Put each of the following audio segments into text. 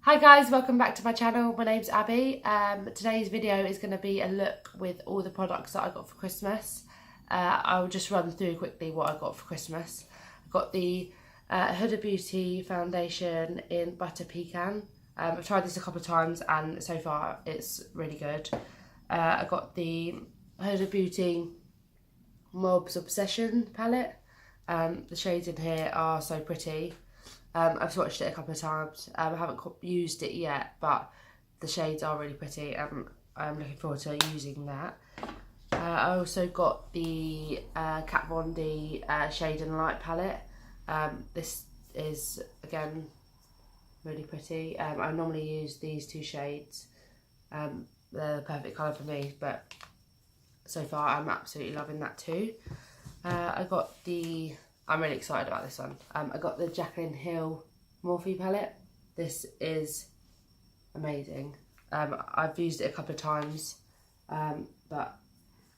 Hi guys, welcome back to my channel. My name's Abby. Today's video is going to be a look with all the products that I got for Christmas. I'll just run through quickly what I got for Christmas. I got the Huda Beauty foundation in Butter Pecan. I've tried this a couple of times and so far it's really good. I got the Huda Beauty Morphe Obsession palette. The shades in here are so pretty. I've swatched it a couple of times. I haven't used it yet, but the shades are really pretty. I'm looking forward to using that. I also got the Kat Von D Shade and Light palette. This is, again, really pretty. I normally use these two shades. They're the perfect colour for me, but so far I'm absolutely loving that too. I'm really excited about this one. I got the Jaclyn Hill Morphe palette. This is amazing. I've used it a couple of times, but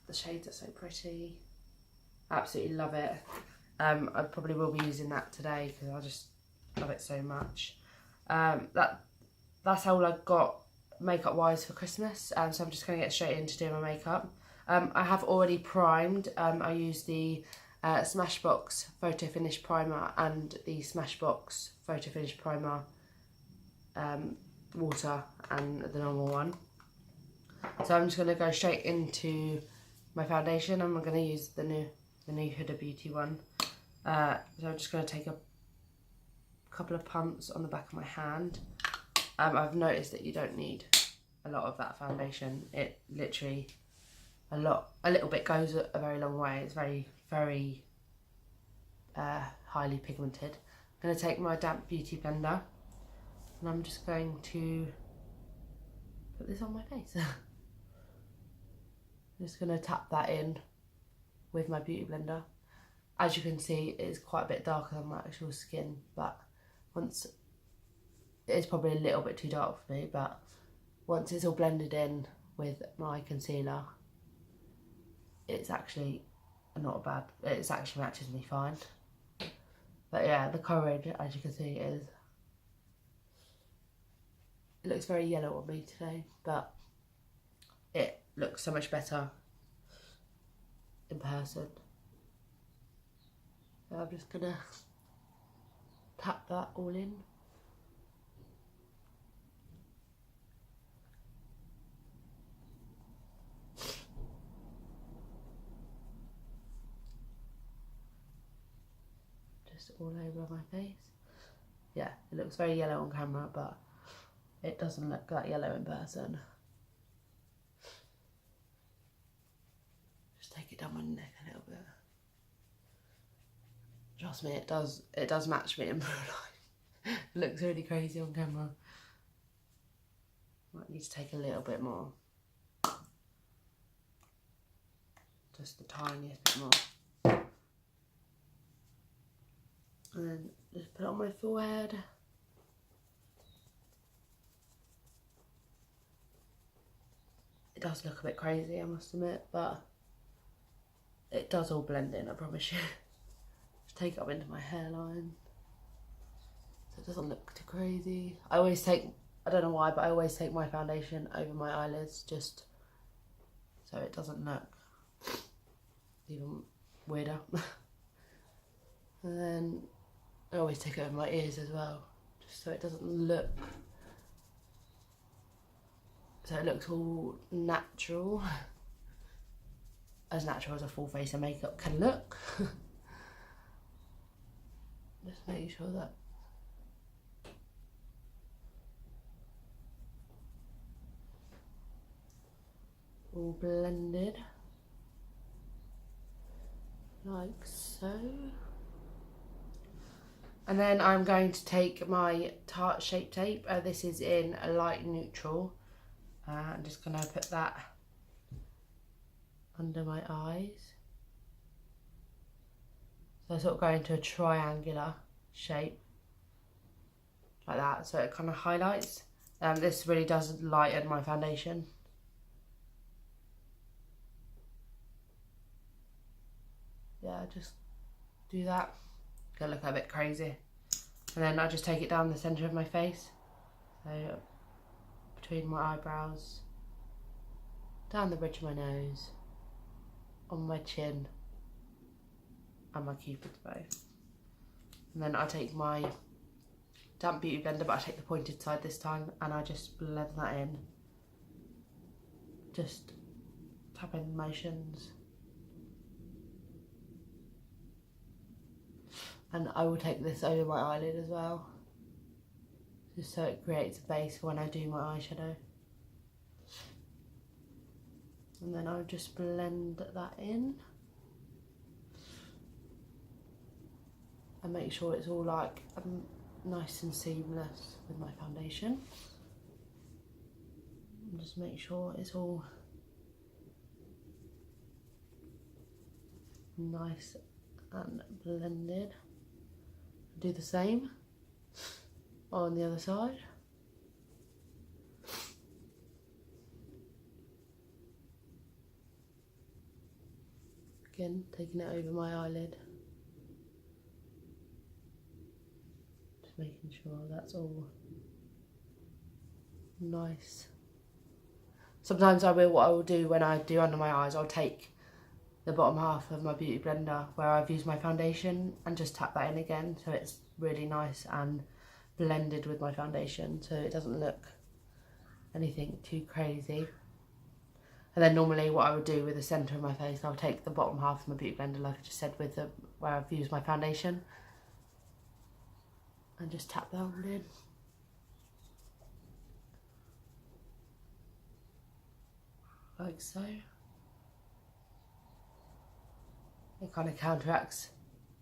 the shades are so pretty. Absolutely love it. I probably will be using that today because I just love it so much. That's all I've got makeup wise for Christmas. So I'm just going to get straight into doing my makeup. I have already primed. I used the Smashbox Photo Finish Primer and the Smashbox Photo Finish Primer water and the normal one. So I'm just going to go straight into my foundation. I'm going to use the new Huda Beauty one. So I'm just going to take a couple of pumps on the back of my hand. I've noticed that you don't need a lot of that foundation. It literally, a little bit goes a very long way. It's very highly pigmented. I'm going to take my damp beauty blender and I'm just going to put this on my face. I'm just going to tap that in with my beauty blender. As you can see, it's quite a bit darker than my actual skin, but once it's probably a little bit too dark for me, but once it's all blended in with my concealer, it's actually not bad. It actually matches me fine. But yeah, the coverage, as you can see, it looks very yellow on me today, but it looks so much better in person. So I'm just gonna tap that all in. All over my face. Yeah, it looks very yellow on camera, but it doesn't look that yellow in person. Just take it down my neck a little bit. Trust me, it does match me in real life. It looks really crazy on camera. Might need to take a little bit more. Just the tiniest bit more. And then just put it on my forehead. It does look a bit crazy, I must admit, but it does all blend in, I promise you. Just take it up into my hairline so it doesn't look too crazy. I don't know why, but I always take my foundation over my eyelids just so it doesn't look even weirder. And then I always take it over my ears as well, just so it doesn't look, so it looks all natural as a full face of makeup can look. Just make sure that all blended like so. And then I'm going to take my Tarte Shape Tape. This is in a light neutral. I'm just going to put that under my eyes. So I sort of go into a triangular shape, like that, so it kind of highlights. This really does lighten my foundation. Yeah, just do that. Gonna look a bit crazy. And then I just take it down the centre of my face. So between my eyebrows, down the bridge of my nose, on my chin, and my cupid's bow. And then I take my damp beauty blender, but I take the pointed side this time, and I just blend that in. Just tapping motions. And I will take this over my eyelid as well, just so it creates a base when I do my eyeshadow. And then I'll just blend that in. And make sure it's all like nice and seamless with my foundation. And just make sure it's all nice and blended. Do the same on the other side. Again, taking it over my eyelid. Just making sure that's all nice. Sometimes what I will do when I do under my eyes, I'll take the bottom half of my beauty blender where I've used my foundation and just tap that in again, so it's really nice and blended with my foundation, so it doesn't look anything too crazy. And then normally what I would do with the centre of my face, I'll take the bottom half of my beauty blender, like I just said, with the where I've used my foundation, and just tap that all in. Like so. It kind of counteracts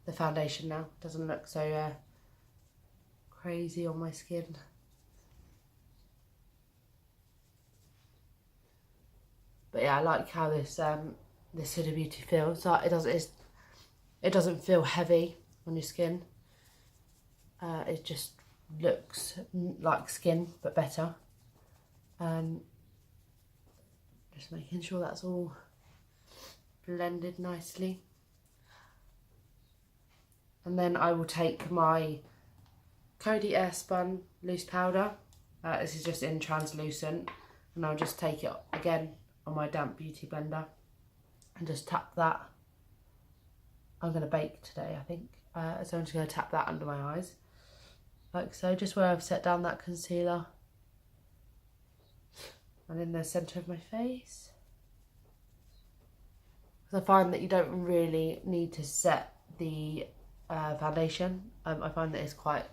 the foundation now. Doesn't look so crazy on my skin. But yeah, I like how this this Huda Beauty feels. Like it doesn't feel heavy on your skin. It just looks like skin but better. Just making sure that's all blended nicely. And then I will take my Coty Airspun loose powder. This is just in translucent, and I'll just take it again on my damp beauty blender and just tap that. I'm going to bake today, I think, so I'm just going to tap that under my eyes like so, just where I've set down that concealer and in the centre of my face. Because I find that you don't really need to set the foundation. I find that it's quite,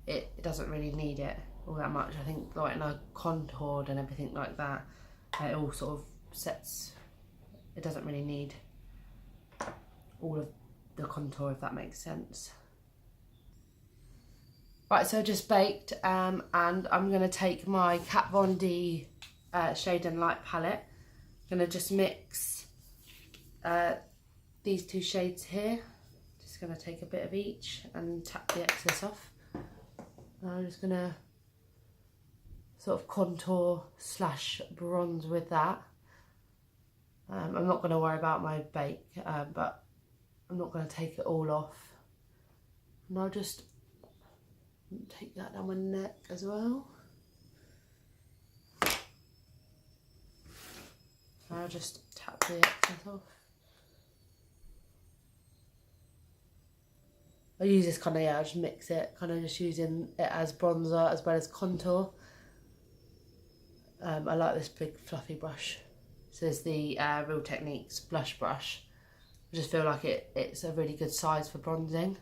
it doesn't really need it all that much. I think like when I contoured and everything like that, it all sort of sets, it doesn't really need all of the contour, if that makes sense. Right, so I just baked, and I'm going to take my Kat Von D Shade and Light palette. I'm going to just mix these two shades here. Just going to take a bit of each and tap the excess off. And I'm just going to sort of contour / bronze with that. I'm not going to worry about my bake, but I'm not going to take it all off. And I'll just take that down my neck as well. I'll just tap the excess off. I use this kind of, I just mix it, kind of just using it as bronzer as well as contour. I like this big fluffy brush. This is the Real Techniques blush brush. I just feel like it's a really good size for bronzing.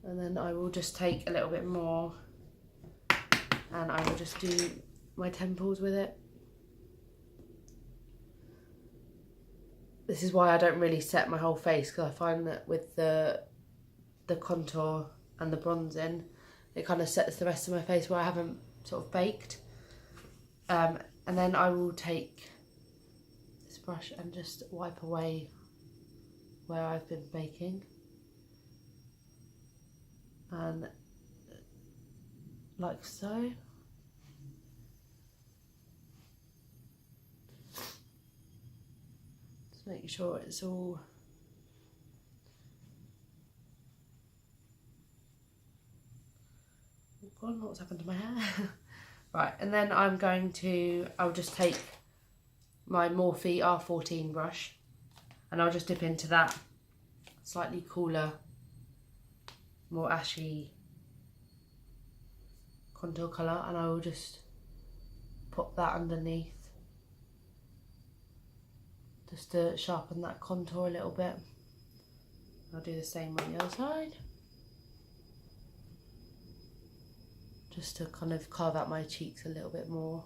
And then I will just take a little bit more and I will just do my temples with it. This is why I don't really set my whole face, because I find that with the contour and the bronzing, it kind of sets the rest of my face where I haven't sort of baked. And then I will take this brush and just wipe away where I've been baking. And like so. Just make sure it's all God, what's happened to my hair? Right, and then I'll just take my Morphe R14 brush and I'll just dip into that slightly cooler, more ashy contour colour, and I will just pop that underneath just to sharpen that contour a little bit. I'll do the same on the other side, just to kind of carve out my cheeks a little bit more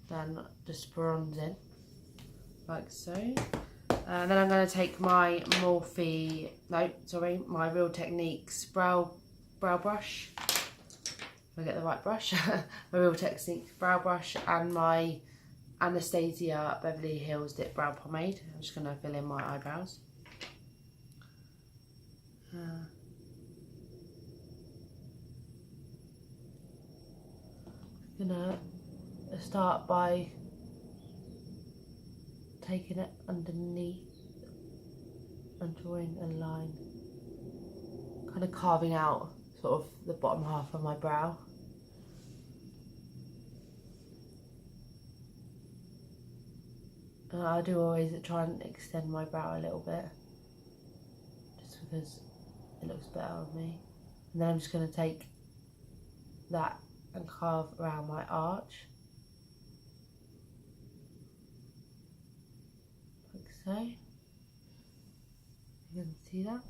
than just bronzing, like so. And then I'm going to take my my Real Techniques brow brush. If I get the right brush. My Real Techniques brow brush and my Anastasia Beverly Hills Dip Brow Pomade. I'm just going to fill in my eyebrows. I'm going to start by taking it underneath and drawing a line, kind of carving out sort of the bottom half of my brow. I do always try and extend my brow a little bit, just because it looks better on me. And then I'm just going to take that and carve around my arch, like so. You can see that.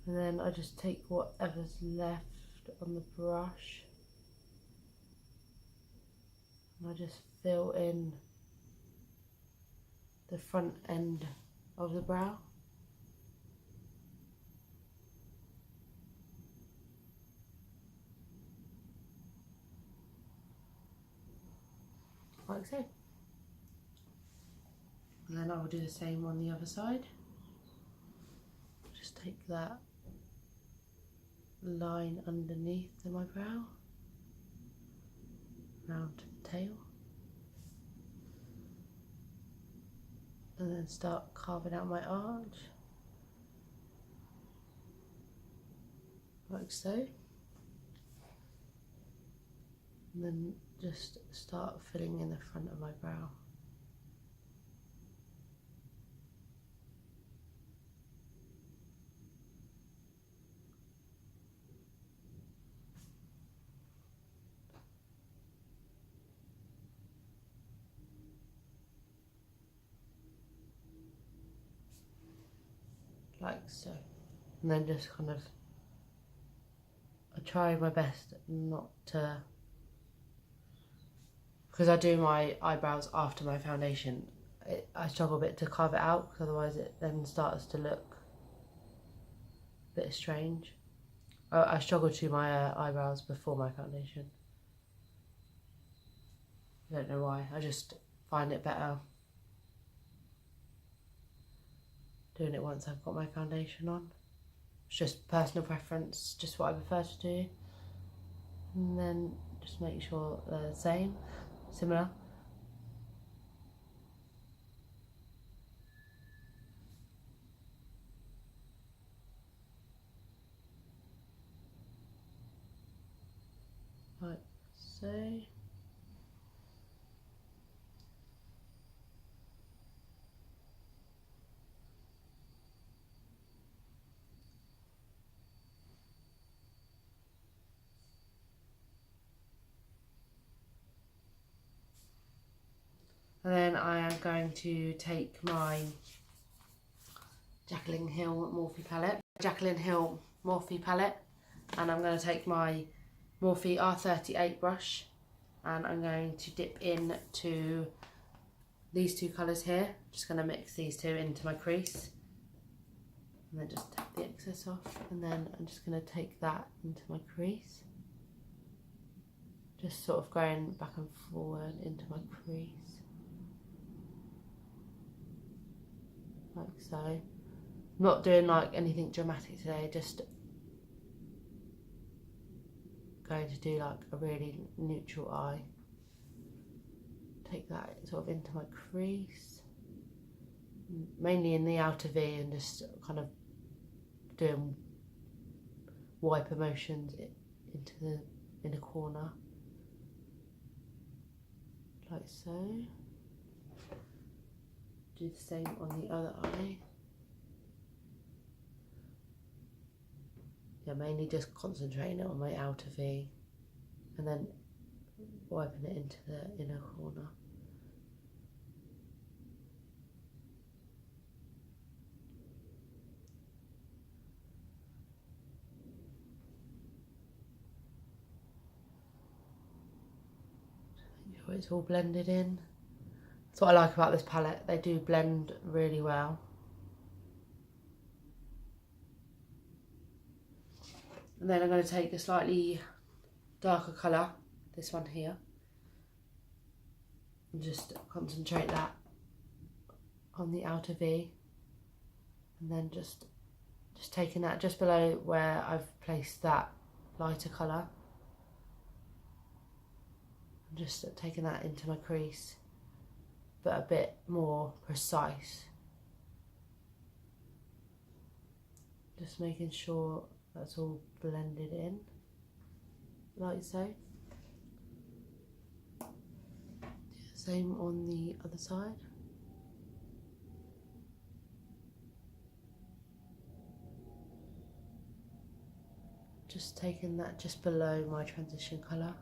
And then I just take whatever's left on the brush and I just fill in the front end of the brow. Like so. And then I will do the same on the other side. Just take that line underneath my brow, round to the tail, and then start carving out my arch, like so. And then just start filling in the front of my brow. Like so. And then just kind of, I try my best not to, because I do my eyebrows after my foundation, I struggle a bit to carve it out, because otherwise it then starts to look a bit strange. I struggle to do my eyebrows before my foundation. I don't know why, I just find it better doing it once I've got my foundation on. It's just personal preference, just what I prefer to do. And then just make sure they're the same, similar. Like so. And then I am going to take my Jaclyn Hill Morphe palette, and I'm going to take my Morphe R38 brush, and I'm going to dip into these two colours here. Just going to mix these two into my crease, and then just tap the excess off, and then I'm just going to take that into my crease, just sort of going back and forward into my crease. Like so. I'm not doing like anything dramatic today, just going to do like a really neutral eye. Take that sort of into my crease, mainly in the outer V, and just kind of doing wiper motions into the inner corner, like so. Do the same on the other eye. Yeah, mainly just concentrating on my outer V and then wiping it into the inner corner. Make sure it's all blended in. That's what I like about this palette, they do blend really well. And then I'm going to take a slightly darker colour, this one here, and just concentrate that on the outer V, and then just taking that just below where I've placed that lighter colour, and just taking that into my crease, but a bit more precise. Just making sure that's all blended in, like so. Same on the other side. Just taking that just below my transition colour.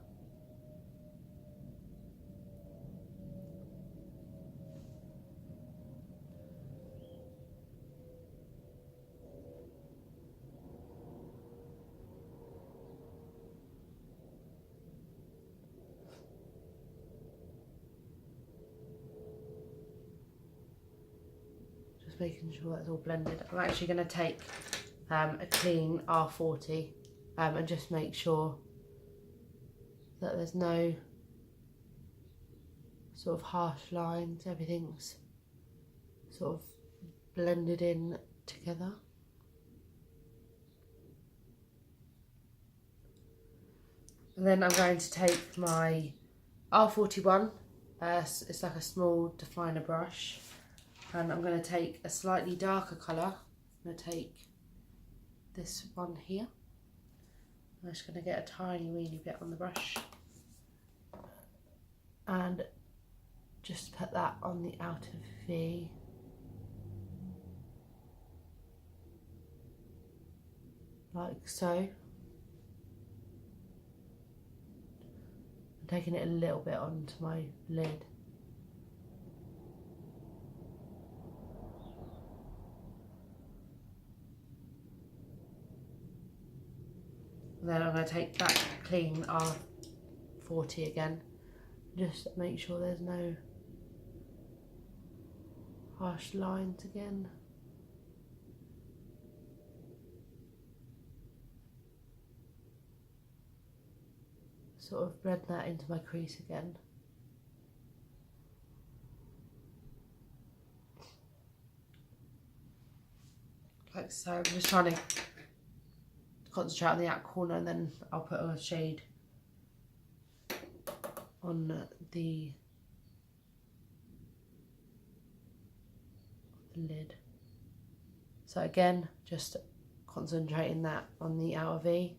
Just making sure that's all blended. I'm actually going to take a clean R40 and just make sure that there's no sort of harsh lines, everything's sort of blended in together. And then I'm going to take my R41, it's like a small definer brush, and I'm going to take a slightly darker colour. I'm going to take this one here. I'm just going to get a tiny weeny bit on the brush and just put that on the outer V. Like so. I'm taking it a little bit onto my lid. And then I'm going to take that clean R40 again. Just make sure there's no harsh lines again. Sort of blend that into my crease again. Like so. I'm just trying to concentrate on the outer corner, and then I'll put a shade on the lid. So again, just concentrating that on the outer V,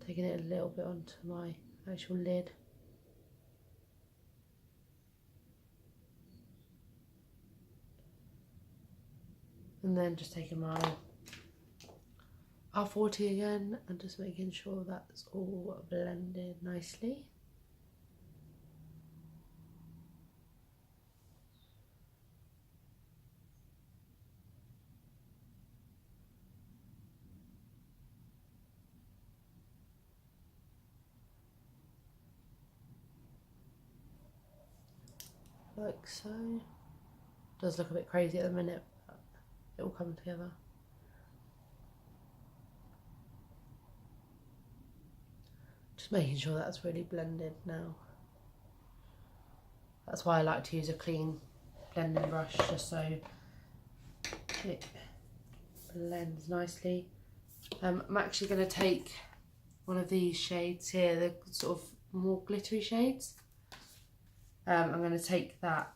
taking it a little bit onto my actual lid. And then just taking my R40 again and just making sure that's all blended nicely. Like so. Does look a bit crazy at the minute, but it will come together. Just making sure that's really blended now. That's why I like to use a clean blending brush, just so it blends nicely. I'm actually going to take one of these shades here, the sort of more glittery shades. I'm going to take that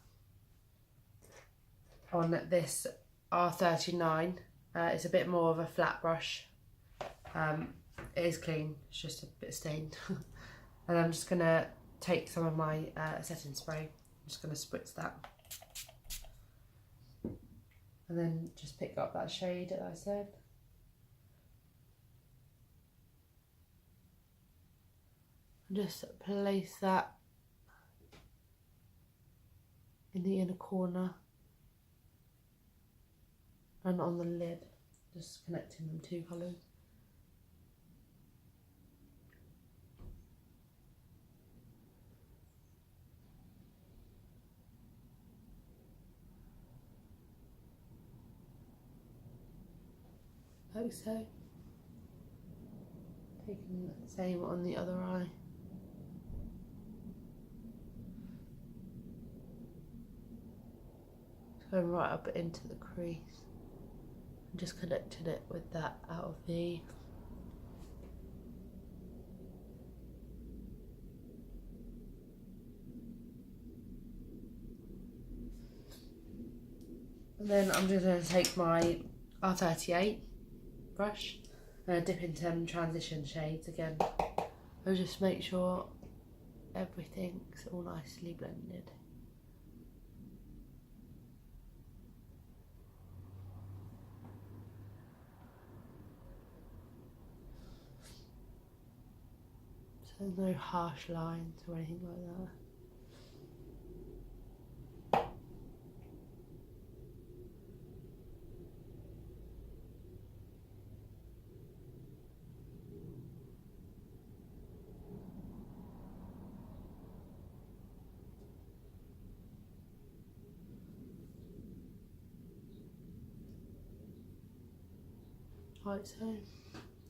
on this R39. It's a bit more of a flat brush. It is clean, it's just a bit stained. And I'm just going to take some of my setting spray. I'm just going to spritz that. And then just pick up that shade that I said. And just place that in the inner corner and on the lid, just connecting them two colours. Like so. Taking the same on the other eye. Going right up into the crease and just connecting it with that outer V. And then I'm just going to take my R38 brush and dip into them transition shades again. I'll just make sure everything's all nicely blended. So there's no harsh lines or anything like that. Like so.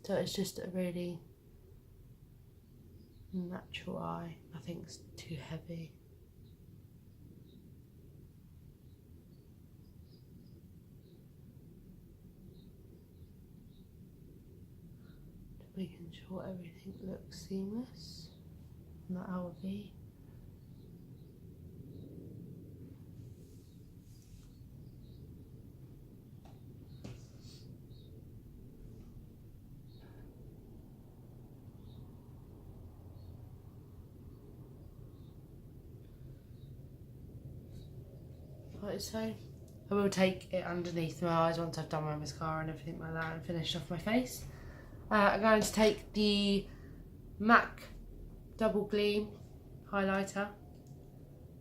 So it's just a really natural eye. Nothing's too heavy. Just making sure everything looks seamless on that outer V. Like so. I will take it underneath my eyes once I've done my mascara and everything like that and finished off my face. I'm going to take the MAC Double Gleam highlighter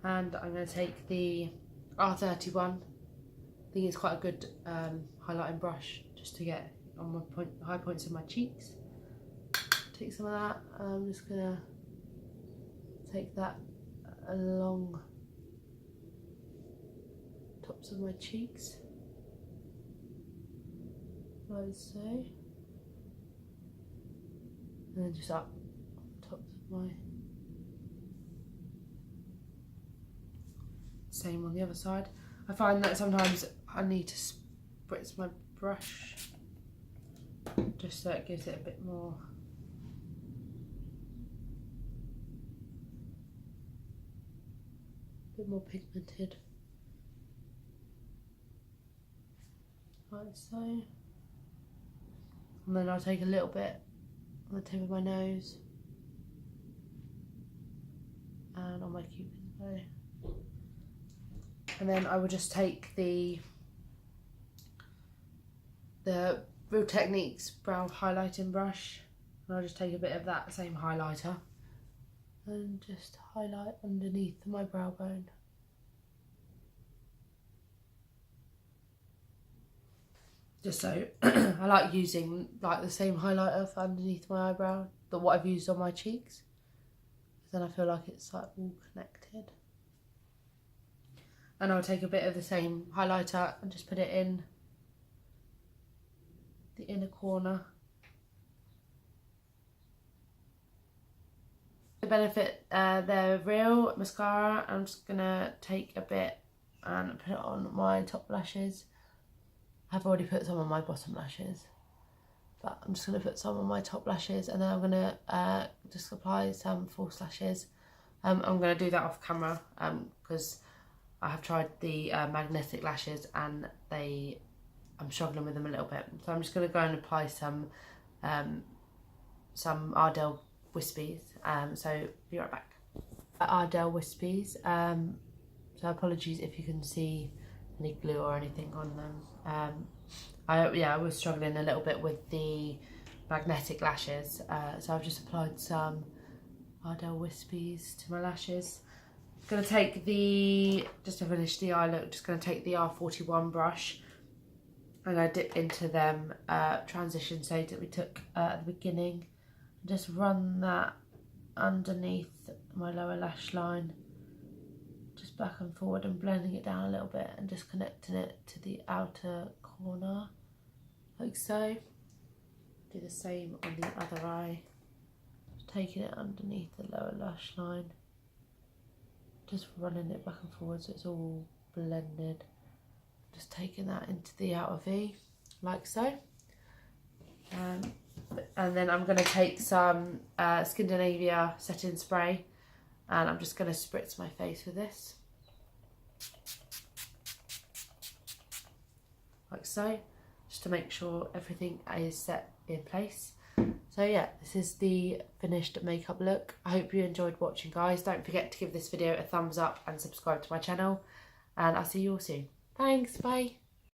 and I'm going to take the R31. I think it's quite a good highlighting brush just to get on my high points of my cheeks. Take some of that. I'm just going to take that along tops of my cheeks, like so, and then just up tops of my, same on the other side. I find that sometimes I need to spritz my brush just so it gives it a bit more pigmented. Like so. And then I'll take a little bit on the tip of my nose and on my cupid's bow. And then I will just take the Real Techniques brow highlighting brush and I'll just take a bit of that same highlighter and just highlight underneath my brow bone. Just so I like using like the same highlighter for underneath my eyebrow than what I've used on my cheeks, then I feel like it's like all connected. And I'll take a bit of the same highlighter and just put it in the inner corner. To benefit the Real mascara, I'm just gonna take a bit and put it on my top lashes. I've already put some on my bottom lashes, but I'm just going to put some on my top lashes and then I'm going to just apply some false lashes. I'm going to do that off camera because I have tried the magnetic lashes and I'm struggling with them a little bit. So I'm just going to go and apply some Ardell Wispies. So be right back. Ardell Wispies. So apologies if you can see any glue or anything on them. I was struggling a little bit with the magnetic lashes, so I've just applied some Ardell Wispies to my lashes. I'm going to take just to finish the eye look, just going to take the R14 brush and I dip into them transition shades that we took at the beginning. Just run that underneath my lower lash line, just back and forward, and blending it down a little bit and just connecting it to the outer corner, like so. Do the same on the other eye, just taking it underneath the lower lash line, just running it back and forward so it's all blended. Just taking that into the outer V, like so. And then I'm going to take some Skindinavia setting spray, and I'm just going to spritz my face with this, like so, just to make sure everything is set in place. So yeah, this is the finished makeup look. I hope you enjoyed watching, guys. Don't forget to give this video a thumbs up and subscribe to my channel, and I'll see you all soon. Thanks, bye.